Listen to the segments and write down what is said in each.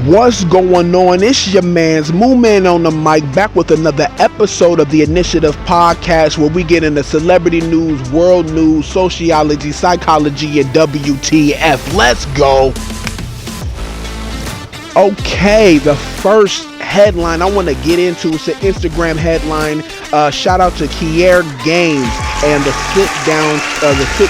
What's going on? It's your man's Moo Man on the mic, back with another episode of the Initiative Podcast, where we get into celebrity news, world news, sociology, psychology, and WTF. Let's go. Okay, the first headline I want to get into is an Instagram headline. Shout out to Kier Gaines and the Sit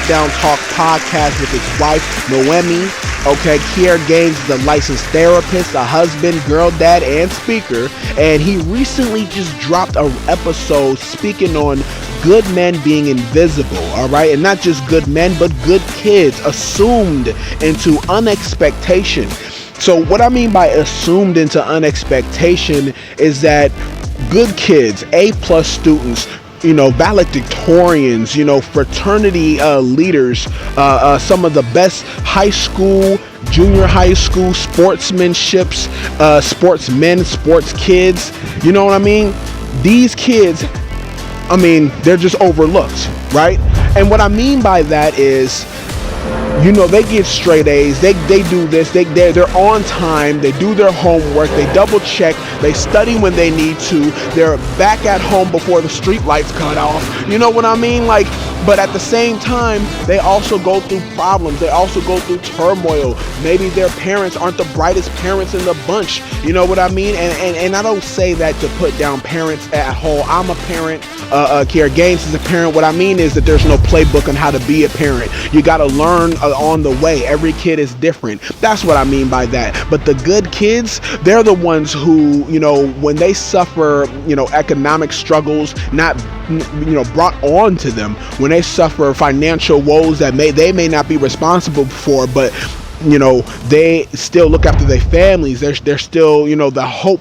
Down Talk podcast with his wife Noemi. Okay, Kier Gaines is a licensed therapist, a husband, girl dad, and speaker, and he recently just dropped an episode speaking on good men being invisible, all right? And not just good men, but good kids assumed into unexpectation. So what I mean by assumed into unexpectation is that good kids, A+ students, valedictorians, fraternity leaders, some of the best high school, junior high school sportsmanships, sportsmen, sports kids, you know what I mean? These kids, they're just overlooked, right? And what I mean by that is, they get straight A's, they do this, they're on time, they do their homework, they double check, they study when they need to, they're back at home before the street lights cut off, you know what I mean? But at the same time, they also go through problems, they also go through turmoil. Maybe their parents aren't the brightest parents in the bunch, you know what I mean? And I don't say that to put down parents at whole. I'm a parent, Kier Gaines is a parent. What I mean is that there's no playbook on how to be a parent. You got to learn on the way. Every kid is different. That's what I mean by that. But the good kids, they're the ones who, when they suffer, economic struggles, not, brought on to them, when they suffer financial woes that they may not be responsible for, but they still look after their families. They're still, the hope,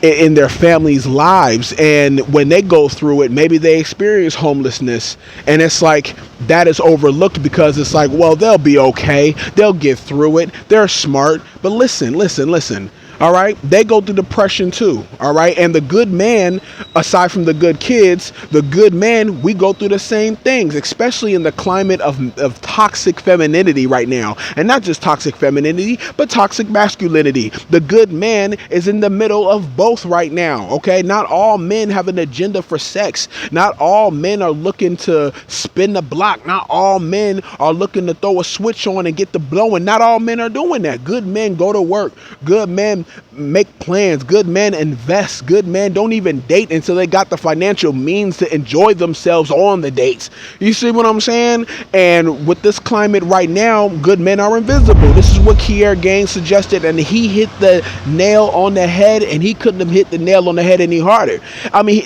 in their families' lives. And when they go through it, maybe they experience homelessness, and it's like that is overlooked because it's like, well, they'll be okay, they'll get through it, they're smart. But listen, all right, they go through depression too, all right? And the good man, aside from the good kids, the good man, we go through the same things, especially in the climate of toxic femininity right now. And not just toxic femininity, but toxic masculinity. The good man is in the middle of both right now, okay? Not all men have an agenda for sex. Not all men are looking to spin the block. Not all men are looking to throw a switch on and get the blowing. Not all men are doing that. Good men go to work. Good men make plans. Good men invest. Good men don't even date until they got the financial means to enjoy themselves on the dates. You see what I'm saying? And with this climate right now, good men are invisible. This is what Kier Gaines suggested, and he hit the nail on the head, and he couldn't have hit the nail on the head any harder.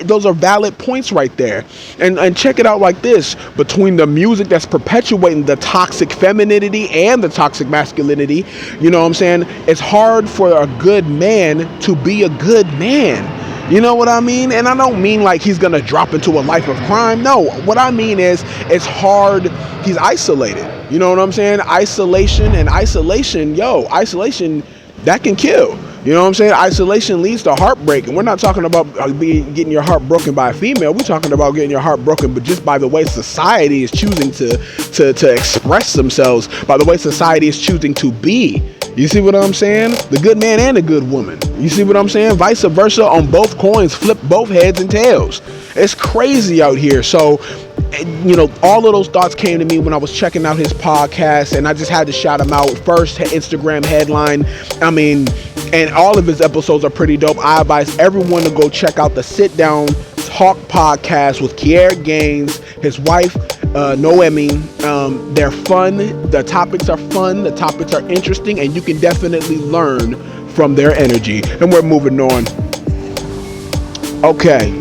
Those are valid points right there. And check it out like this. Between the music that's perpetuating the toxic femininity and the toxic masculinity, you know what I'm saying? It's hard for a good man to be a good man. You know what I mean? And I don't mean like he's gonna drop into a life of crime. No, what I mean is it's hard. He's isolated. You know what I'm saying? Isolation, that can kill. You know what I'm saying? Isolation leads to heartbreak. And we're not talking about getting your heart broken by a female. We're talking about getting your heart broken, but just by the way society is choosing to express themselves, by the way society is choosing to be. You see what I'm saying? The good man and the good woman. You see what I'm saying? Vice versa on both coins, flip both heads and tails. It's crazy out here. So, all of those thoughts came to me when I was checking out his podcast, and I just had to shout him out. First Instagram headline. And all of his episodes are pretty dope. I advise everyone to go check out the Sit Down Talk podcast with Kier Gaines, his wife, Noemi. They're fun. The topics are fun. The topics are interesting, and you can definitely learn from their energy. And we're moving on. Okay.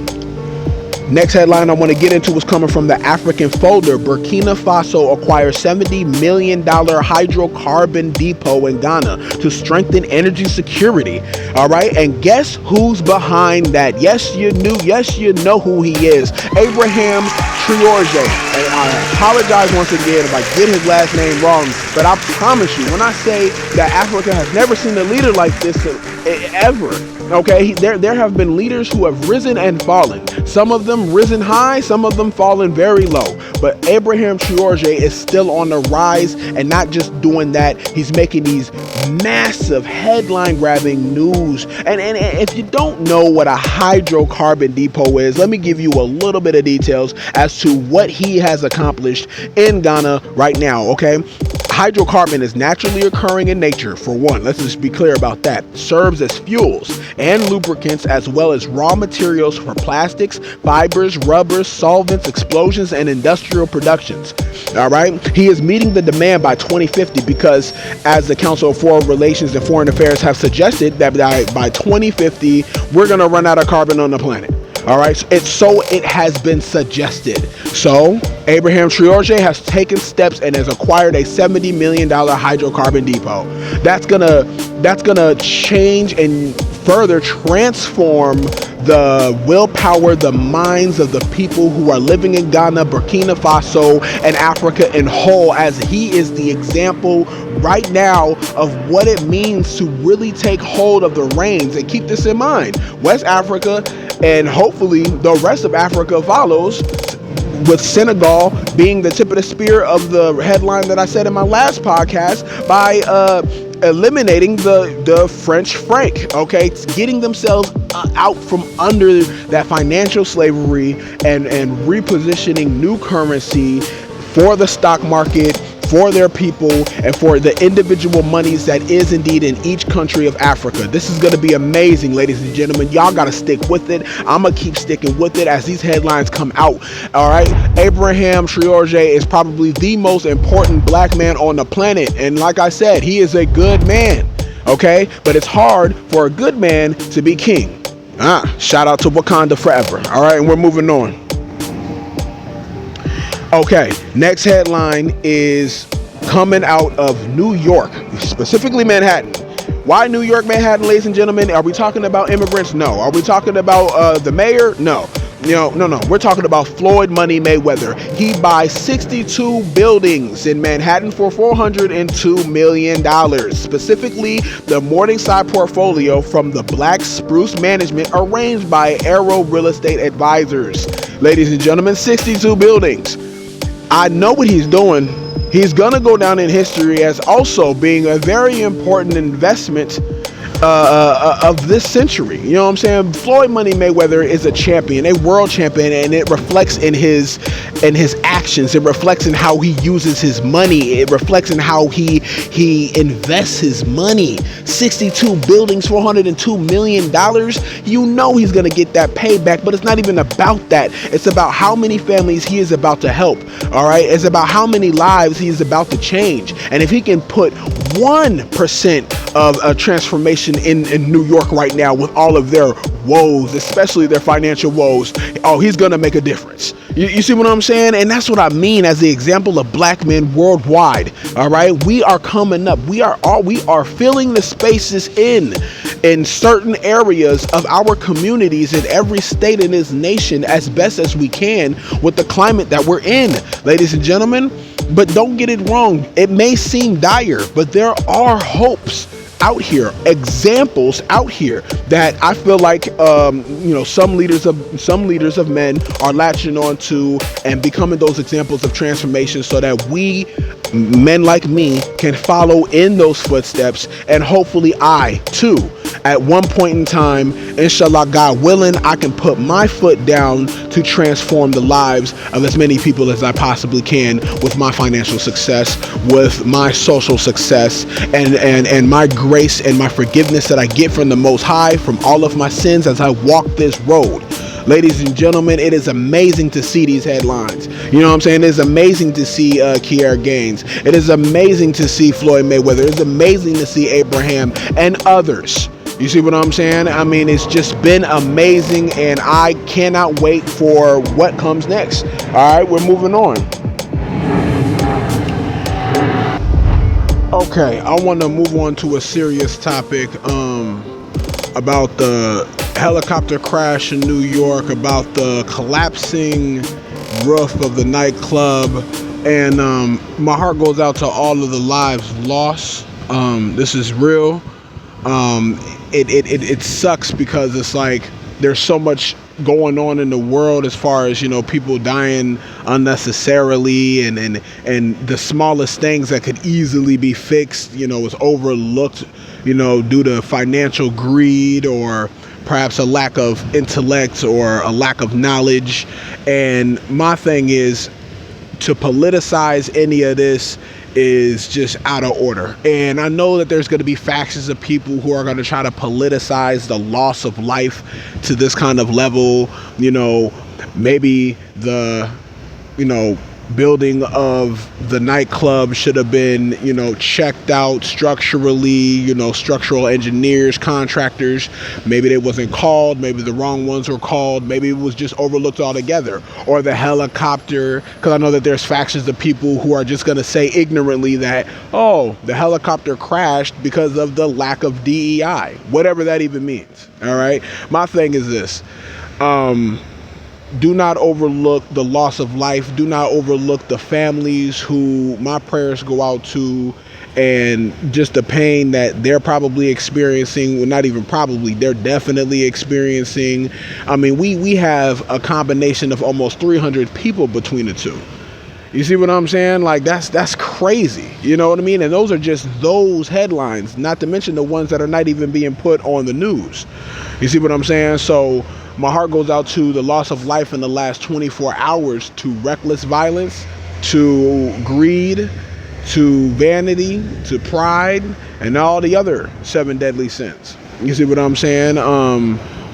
Next headline I want to get into was coming from the African folder. Burkina Faso acquires $70 million hydrocarbon depot in Ghana to strengthen energy security. All right. And guess who's behind that? Yes, you know who he is. Abraham Traoré. And I apologize once again if I get his last name wrong, but I promise you, when I say that Africa has never seen a leader like this ever, okay, there have been leaders who have risen and fallen. Some of them risen high, some of them fallen very low. But Abraham Traoré is still on the rise, and not just doing that, he's making these massive headline-grabbing news. And if you don't know what a hydrocarbon depot is, let me give you a little bit of details as to what he has accomplished in Ghana right now, okay? Hydrocarbon is naturally occurring in nature, for one. Let's just be clear about that. Serves as fuels and lubricants, as well as raw materials for plastics, fibers, rubbers, solvents, explosions, and industrial productions. All right. He is meeting the demand by 2050 because, as the Council of Foreign Relations and Foreign Affairs have suggested, that by 2050 we're going to run out of carbon on the planet. All right, it has been suggested. So Abraham Traoré has taken steps and has acquired a $70 million hydrocarbon depot. That's gonna change and further transform the willpower, the minds of the people who are living in Ghana, Burkina Faso, and Africa in whole, as he is the example right now of what it means to really take hold of the reins. And keep this in mind, West Africa and hopefully the rest of Africa follows, with Senegal being the tip of the spear of the headline that I said in my last podcast, by eliminating the French franc, okay? It's getting themselves out from under that financial slavery and repositioning new currency for the stock market, for their people, and for the individual monies that is indeed in each country of Africa. This is going to be amazing, ladies and gentlemen. Y'all got to stick with it. I'm going to keep sticking with it as these headlines come out. All right. Abraham Traoré is probably the most important black man on the planet. And like I said, he is a good man. Okay. But it's hard for a good man to be king. Shout out to Wakanda forever. All right. And we're moving on. Okay, next headline is coming out of New York, specifically Manhattan. Why New York, Manhattan, ladies and gentlemen? Are we talking about immigrants? No. Are we talking about the mayor? No. No. We're talking about Floyd Money Mayweather. He buys 62 buildings in Manhattan for $402 million. Specifically, the Morningside portfolio from the Black Spruce Management arranged by Arrow Real Estate Advisors. Ladies and gentlemen, 62 buildings. I know what he's doing. He's going to go down in history as also being a very important investment of this century. You know what I'm saying? Floyd Money Mayweather is a champion, a world champion, and it reflects in his actions. It reflects in how he uses his money. It reflects in how he invests his money. 62 buildings, $402 million. You know he's going to get that payback, but it's not even about that. It's about how many families he is about to help. All right? It's about how many lives he is about to change. And if he can put 1% of a transformation in New York right now with all of their woes, especially their financial woes, he's gonna make a difference. You see what I'm saying? And that's what I mean as the example of black men worldwide. All right, we are coming up. We are filling the spaces in certain areas of our communities in every state in this nation as best as we can with the climate that we're in, ladies and gentlemen. But don't get it wrong. It may seem dire, but there are hopes out here, examples out here that I feel like some leaders of men are latching on to and becoming those examples of transformation, so that we, men like me, can follow in those footsteps, and hopefully I too, at one point in time, inshallah, God willing, I can put my foot down to transform the lives of as many people as I possibly can with my financial success, with my social success, and my grace and my forgiveness that I get from the Most High from all of my sins as I walk this road. Ladies and gentlemen, it is amazing to see these headlines. You know what I'm saying? It is amazing to see Kier Gaines. It is amazing to see Floyd Mayweather. It is amazing to see Abraham and others. You see what I'm saying? I mean, it's just been amazing, and I cannot wait for what comes next. All right, we're moving on. Okay, I want to move on to a serious topic about the helicopter crash in New York, about the collapsing roof of the nightclub. And my heart goes out to all of the lives lost. This is real. It sucks because it's like there's so much going on in the world as far as, you know, people dying unnecessarily, and the smallest things that could easily be fixed, you know, is overlooked, you know, due to financial greed or perhaps a lack of intellect or a lack of knowledge. And my thing is, to politicize any of this is just out of order. And I know that there's going to be factions of people who are going to try to politicize the loss of life to this kind of level. You know, maybe the, you know, building of the nightclub should have been, you know, checked out structurally, you know, structural engineers, contractors. Maybe they wasn't called, maybe the wrong ones were called, maybe it was just overlooked altogether. Or the helicopter, because I know that there's factions of people who are just going to say ignorantly that, oh, the helicopter crashed because of the lack of DEI, whatever that even means. All right, my thing is this: do not overlook the loss of life. Do not overlook the families who my prayers go out to, and just the pain that they're probably experiencing. Well, not even probably, they're definitely experiencing. I mean, we have a combination of almost 300 people between the two. You see what I'm saying? Like, that's crazy. You know what I mean? And those are just those headlines, not to mention the ones that are not even being put on the news. You see what I'm saying? So my heart goes out to the loss of life in the last 24 hours, to reckless violence, to greed, to vanity, to pride, and all the other 7 deadly sins. You see what I'm saying?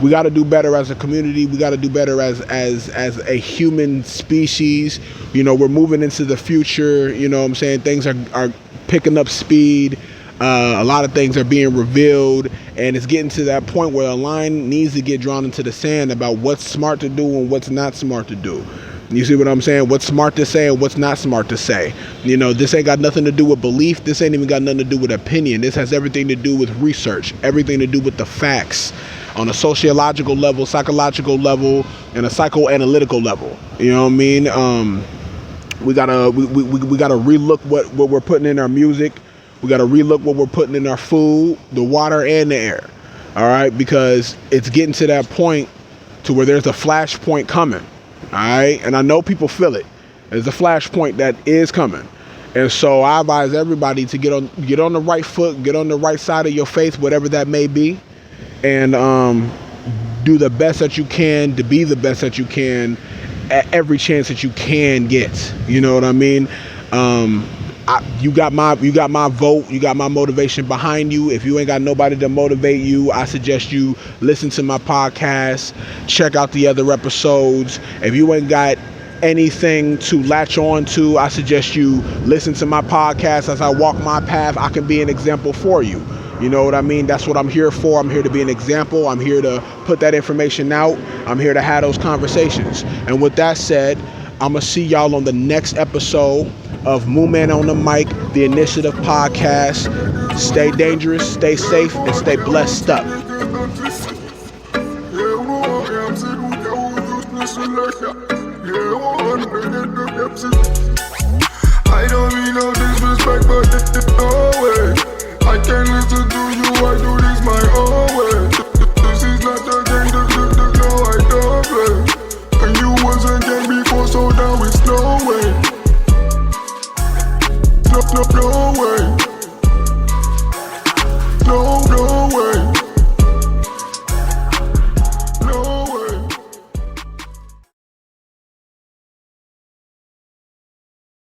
We got to do better as a community. We got to do better as a human species. You know, we're moving into the future. You know what I'm saying? Things are picking up speed. A lot of things are being revealed, and it's getting to that point where a line needs to get drawn into the sand about what's smart to do and what's not smart to do. You see what I'm saying? What's smart to say and what's not smart to say. You know, this ain't got nothing to do with belief. This ain't even got nothing to do with opinion. This has everything to do with research, everything to do with the facts on a sociological level, psychological level, and a psychoanalytical level. You know what I mean? We gotta relook what we're putting in our music. We got to relook what we're putting in our food, the water, and the air. All right? Because it's getting to that point to where there's a flashpoint coming. All right? And I know people feel it. There's a flashpoint that is coming. And so I advise everybody to get on the right foot, get on the right side of your faith, whatever that may be, and do the best that you can, to be the best that you can at every chance that you can get. You know what I mean? You got my vote. You got my motivation behind you. If you ain't got nobody to motivate you, I suggest you listen to my podcast, check out the other episodes. If you ain't got anything to latch on to, I suggest you listen to my podcast. As I walk my path, I can be an example for you. You know what I mean? That's what I'm here for. I'm here to be an example. I'm here to put that information out. I'm here to have those conversations. And with that said, I'm going to see y'all on the next episode of Moo Man on the Mic, the Initiative Podcast. Stay dangerous, stay safe, and stay blessed up. I don't mean no disrespect, but no way. I can't listen to you, I do this my own way. This is not a game, no, I don't play. And you wasn't game before, so now it's no way. No way.